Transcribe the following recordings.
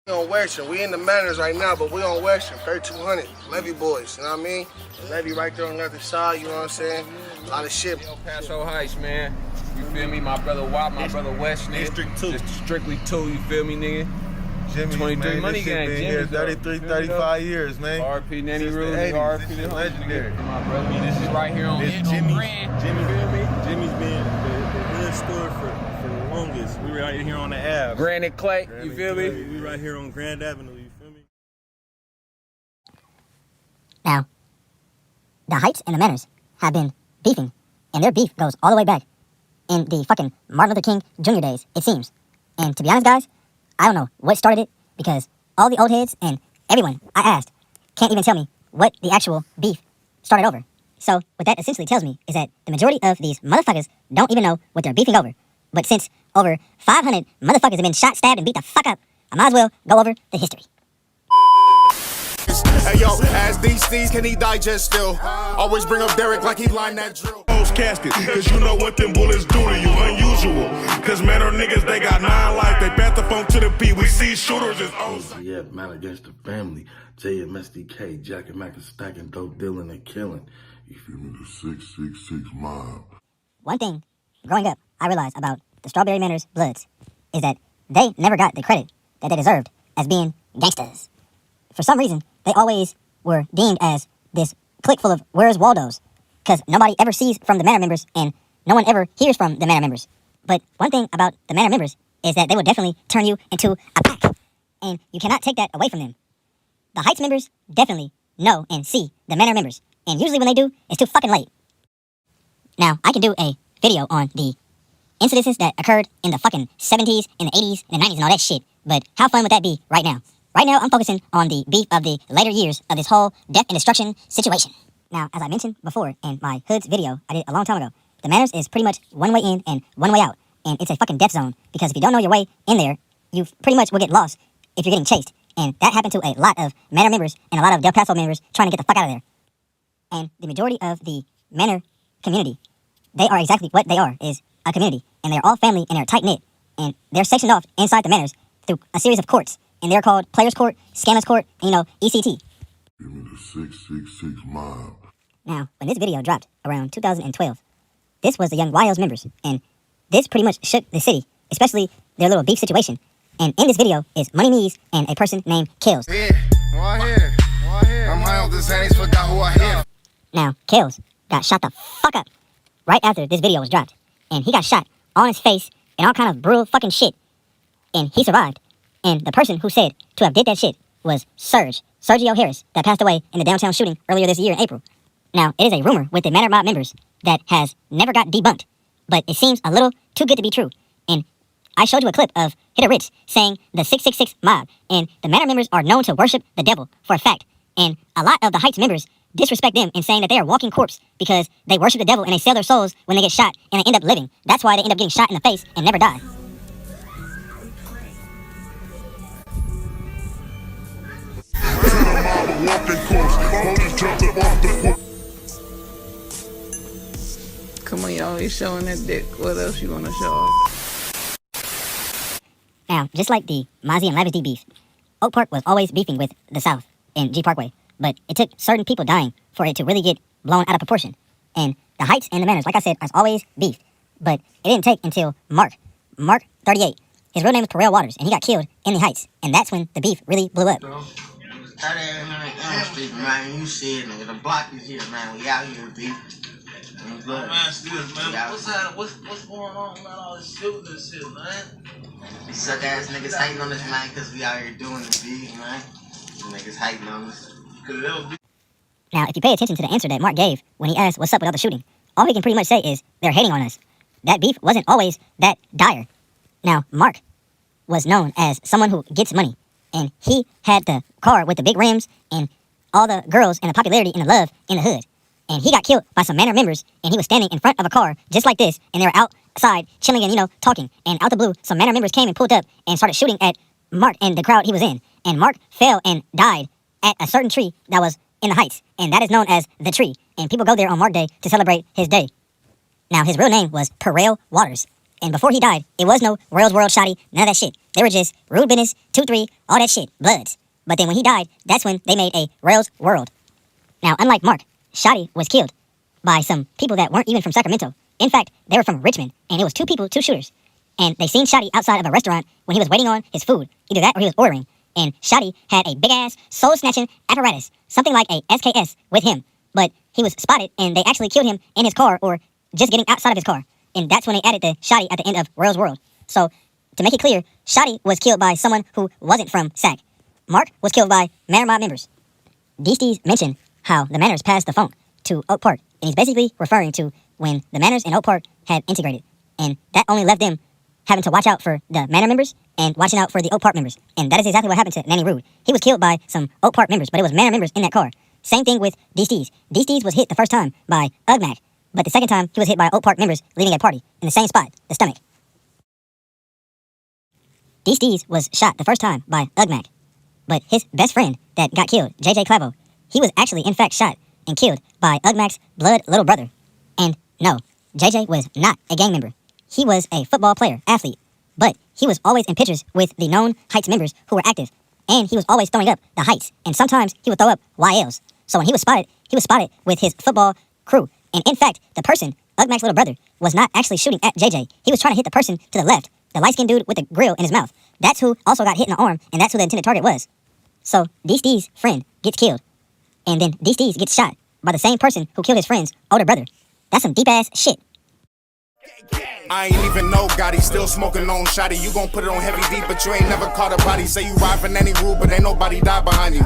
We on Western. We in the Manors right now, but we on Western. 3200. Levy boys, you know what I mean? Levy right there on the other side, you know what I'm saying? A lot of shit. Yo, Paso Heights, man. You feel me? My brother Wop, my brother West, nigga. District 2. Just strictly 2, you feel me, nigga? Jimmy, 23 man, money this shit gang, been Jimmy, here though. 33, 35 years, man. RP Nanny Since the Rules, 80s. RP This the shit whole legendary. nigga. My brother, this is right here on This Jimmy, Jimmy, you feel me? Jimmy's been the hood store for the longest. We right here on the Ave. Granite Clay, you feel me? We right here on Grand Avenue, you feel me? Now, the Heights and the Manors have been beefing, and their beef goes all the way back in the fucking Martin Luther King Jr. days, it seems. And to be honest, guys, I don't know what started it, because all the old heads and everyone I asked can't even tell me what the actual beef started over. So what that essentially tells me is that the majority of these motherfuckers don't even know what they're beefing over. But since over 500 motherfuckers have been shot, stabbed, and beat the fuck up, I might as well go over the history. Hey yo, as these thieves, can he digest still? Always bring up Derek like he lined that drill. Casket, cause you know what them bullets do to you, unusual. Cause man, our niggas, they got 9 life, they pat the phone to the P. We see shooters is awesome. Yeah, man against the family. JMSDK, Jack and Mac is stacking, dope dealing and killing. You feel me? The 666 mob. One thing, growing up, I realized about the Strawberry Manors Bloods is that they never got the credit that they deserved as being gangsters. For some reason, they always were deemed as this clique full of Where's Waldos, because nobody ever sees from the Manor members, and no one ever hears from the Manor members. But one thing about the Manor members is that they will definitely turn you into a pack, and you cannot take that away from them. The Heights members definitely know and see the Manor members, and usually when they do, it's too fucking late. Now, I can do a video on the incidences that occurred in the fucking 70s, and the 80s, and the 90s, and all that shit, but how fun would that be right now? Right now, I'm focusing on the beef of the later years of this whole death and destruction situation. Now, as I mentioned before in my Hoods video I did a long time ago, the Manors is pretty much one way in and one way out, and it's a fucking death zone, because if you don't know your way in there, you pretty much will get lost if you're getting chased, and that happened to a lot of Manor members and a lot of Del Paso members trying to get the fuck out of there. And the majority of the Manor community, they are exactly what they are, is a community, and they're all family and they're tight-knit, and they're sectioned off inside the Manors through a series of courts, and they're called Players Court, Scammers Court, and ECT. Give me the 666 mob. Now, when this video dropped around 2012, this was the Young YL's members, and this pretty much shook the city, especially their little beef situation. And in this video is Money Mees and a person named Kills. Yeah, I'm high on the Xannies, forgot who I hit. Now, Kills got shot the fuck up right after this video was dropped, and he got shot on his face and all kind of brutal fucking shit, and he survived. And the person who said to have did that shit was Sergio Harris, that passed away in the downtown shooting earlier this year in April. Now, it is a rumor with the Manor Mob members that has never got debunked, but it seems a little too good to be true. And I showed you a clip of Hitter Rich saying the 666 mob, and the Manor members are known to worship the devil for a fact. And a lot of the Heights members disrespect them in saying that they are walking corpse because they worship the devil and they sell their souls when they get shot and they end up living. That's why they end up getting shot in the face and never die. Come on, y'all, he's showing that dick. What else you want to show off? Now, just like the Mozzie and Lavish D beef, Oak Park was always beefing with the South in G Parkway, but it took certain people dying for it to really get blown out of proportion. And the Heights and the Manors, like I said, has always beefed, but it didn't take until Mark 38. His real name was Perel Waters, and he got killed in the Heights, and that's when the beef really blew up. 3800 Elm Street, man. You see it, nigga. The block is here, man. We out here, B. Man, what's going on, man? All this shooting and shit, man. These suck ass niggas hating on us, man, because we out here doing the B, man. These niggas hating on us. Now, if you pay attention to the answer that Mark gave when he asked what's up with all the shooting, all he can pretty much say is they're hating on us. That beef wasn't always that dire. Now, Mark was known as someone who gets money, and he had the car with the big rims and all the girls and the popularity and the love in the hood. And he got killed by some Manor members, and he was standing in front of a car just like this, and they were outside chilling and, talking. And out the blue, some Manor members came and pulled up and started shooting at Mark and the crowd he was in. And Mark fell and died at a certain tree that was in the Heights, and that is known as the Tree. And people go there on Mark Day to celebrate his day. Now, his real name was Perel Waters, And before he died, it was no Royals World Shotty, none of that shit. They were just rude business, 2-3, all that shit, bloods. But then when he died, that's when they made a Royals World. Now, unlike Mark, Shotty was killed by some people that weren't even from Sacramento. In fact, they were from Richmond, and it was 2 people, 2 shooters. And they seen Shotty outside of a restaurant when he was waiting on his food. Either that or he was ordering. And Shotty had a big-ass, soul-snatching apparatus, something like a SKS, with him. But he was spotted, and they actually killed him in his car or just getting outside of his car. And that's when they added the Shotty at the end of Royals World. So, to make it clear, Shotty was killed by someone who wasn't from Sac. Mark was killed by Manor Mob members. D-Steez mentioned how the Manors passed the funk to Oak Park. And he's basically referring to when the Manors and Oak Park had integrated. And that only left them having to watch out for the Manor members and watching out for the Oak Park members. And that is exactly what happened to Nanny Rude. He was killed by some Oak Park members, but it was Manor members in that car. Same thing with D-Steez. D-Steez was hit the first time by Ugmac, but the second time he was hit by Oak Park members leaving a party in the same spot, the stomach. D-Steez was shot the first time by Ugmac, but his best friend that got killed, JJ Clavo, he was actually in fact shot and killed by Ugmac's blood little brother. And no, JJ was not a gang member. He was a football player, athlete, but he was always in pictures with the known Heights members who were active, and he was always throwing up the Heights, and sometimes he would throw up YLs. So when he was spotted with his football crew. And in fact, the person, Ugmac's little brother, was not actually shooting at JJ. He was trying to hit the person to the left, the light-skinned dude with the grill in his mouth. That's who also got hit in the arm, and that's who the intended target was. So D-Steez's friend gets killed, and then D-Steez gets shot by the same person who killed his friend's older brother. That's some deep-ass shit. I ain't even know Gotti, still smoking on Shotty. You gon' put it on heavy deep, but you ain't never caught a body. Say you ride for Nanny Rude, but ain't nobody die behind you.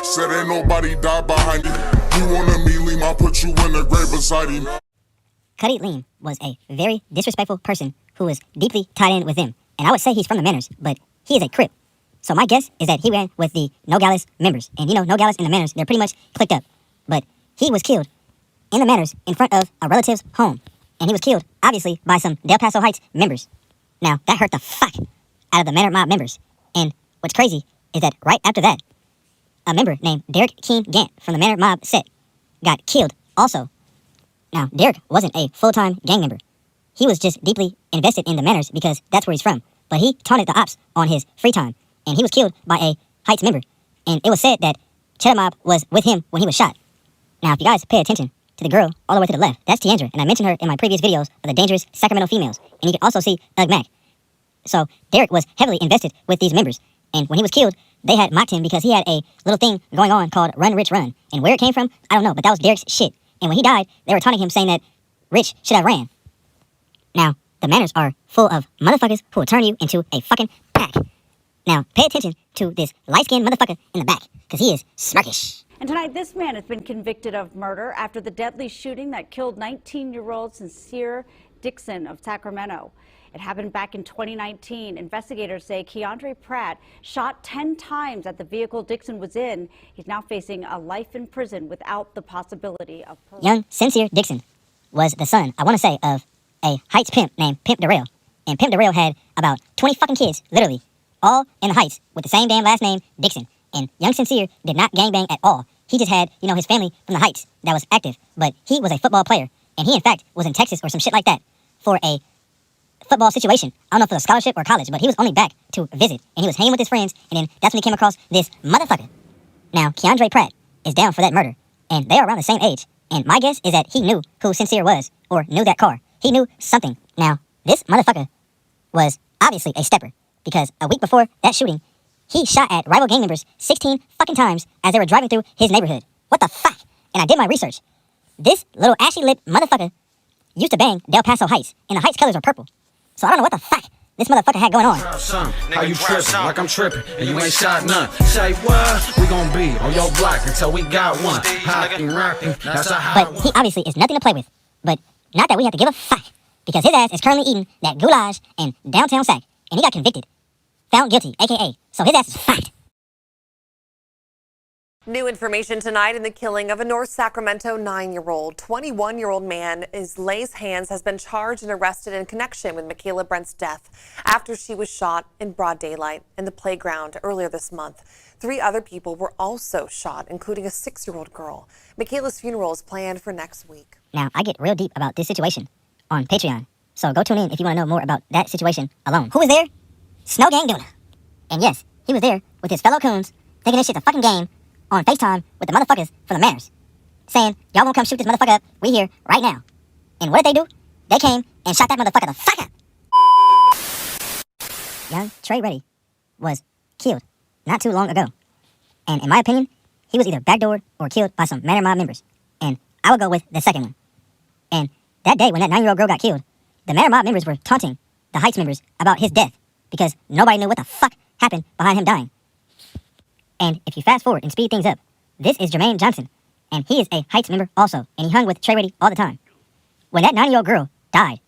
Said ain't nobody die behind you. You wanna me, Lean, I'll put you in the grave beside him. Cuddy Lean was a very disrespectful person who was deeply tied in with them. And I would say he's from the Manors, but he is a Crip. So my guess is that he ran with the Nogales members. And you know, Nogales and the Manors, they're pretty much clicked up. But he was killed in the Manors in front of a relative's home. And he was killed, obviously, by some Del Paso Heights members. Now, that hurt the fuck out of the Manor Mob members. And what's crazy is that right after that, a member named Derek Keen Gant from the Manor Mob set got killed also. Now, Derek wasn't a full-time gang member. He was just deeply invested in the Manors because that's where he's from. But he taunted the ops on his free time. And he was killed by a Heights member. And it was said that Cheddar Mob was with him when he was shot. Now, if you guys pay attention to the girl all the way to the left, that's Tiandra. And I mentioned her in my previous videos of the dangerous Sacramento females. And you can also see Ugmac. So, Derek was heavily invested with these members. And when he was killed, they had mocked him because he had a little thing going on called Run Rich Run. And where it came from, I don't know, but that was Derek's shit. And when he died, they were taunting him saying that Rich should have ran. Now, the Manors are full of motherfuckers who will turn you into a fucking pack. Now, pay attention to this light-skinned motherfucker in the back, because he is smirkish. And tonight, this man has been convicted of murder after the deadly shooting that killed 19-year-old Sincere Dixon of Sacramento. It happened back in 2019. Investigators say Keandre Pratt shot 10 times at the vehicle Dixon was in. He's now facing a life in prison without the possibility of parole. Young Sincere Dixon was the son, I want to say, of a Heights pimp named Pimp Darrell. And Pimp Darrell had about 20 fucking kids, literally, all in the Heights with the same damn last name, Dixon. And young Sincere did not gangbang at all. He just had, you know, his family from the Heights that was active. But he was a football player. And he, in fact, was in Texas or some shit like that for a football situation. I don't know if it was a scholarship or college, but he was only back to visit. And he was hanging with his friends, and then that's when he came across this motherfucker. Now, Keandre Pratt is down for that murder, and they are around the same age. And my guess is that he knew who Sincere was, or knew that car. He knew something. Now, this motherfucker was obviously a stepper, because a week before that shooting, he shot at rival gang members 16 fucking times as they were driving through his neighborhood. What the fuck? And I did my research. This little ashy-lipped motherfucker used to bang Del Paso Heights, and the Heights colors are purple. So I don't know what the fuck this motherfucker had going on. How you tripping? Like I'm tripping, and you ain't shot none. Say what? We gon' be on your block until we got one. Hocking, rocking, that's how. But he obviously is nothing to play with. But not that we have to give a fuck, because his ass is currently eating that goulash in downtown Sac, and he got convicted. Found guilty, a.k.a. So his ass is fucked. New information tonight in the killing of a North Sacramento 9-year-old. 21-year-old man Lay's Hands has been charged and arrested in connection with Michaela Brent's death after she was shot in broad daylight in the playground earlier this month. 3 other people were also shot, including a 6-year-old girl. Michaela's funeral is planned for next week. Now, I get real deep about this situation on Patreon. So go tune in if you want to know more about that situation alone. Who was there? Snow Gang Duna. And yes, he was there with his fellow coons, thinking this shit's a fucking game, on FaceTime with the motherfuckers from the Manors, saying, y'all won't come shoot this motherfucker up, we here, right now. And what did they do? They came and shot that motherfucker the fuck up. Young Trey Reddy was killed not too long ago. And in my opinion, he was either backdoored or killed by some Manor Mob members. And I would go with the second one. And that day when that 9-year-old girl got killed, the Manor Mob members were taunting the Heights members about his death because nobody knew what the fuck happened behind him dying. And if you fast forward and speed things up, this is Jermaine Johnson, and he is a Heights member also, and he hung with Trey Reddy all the time. When that 9-year-old girl died,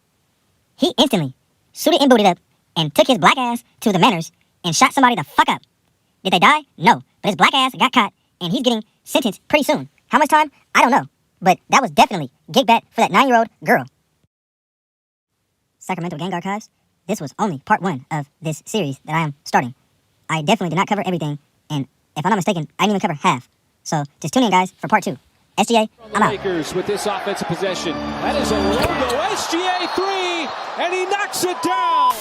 he instantly suited and booted up and took his black ass to the Manors and shot somebody the fuck up. Did they die? No. But his black ass got caught, and he's getting sentenced pretty soon. How much time? I don't know. But that was definitely gig bat for that 9-year-old girl. Sacramento Gang Archives, this was only part 1 of this series that I am starting. I definitely did not cover everything, and if I'm not mistaken, I didn't even cover half. So just tune in, guys, for part 2. SGA, I'm out. Lakers with this offensive possession. That is a logo SGA 3, and he knocks it down.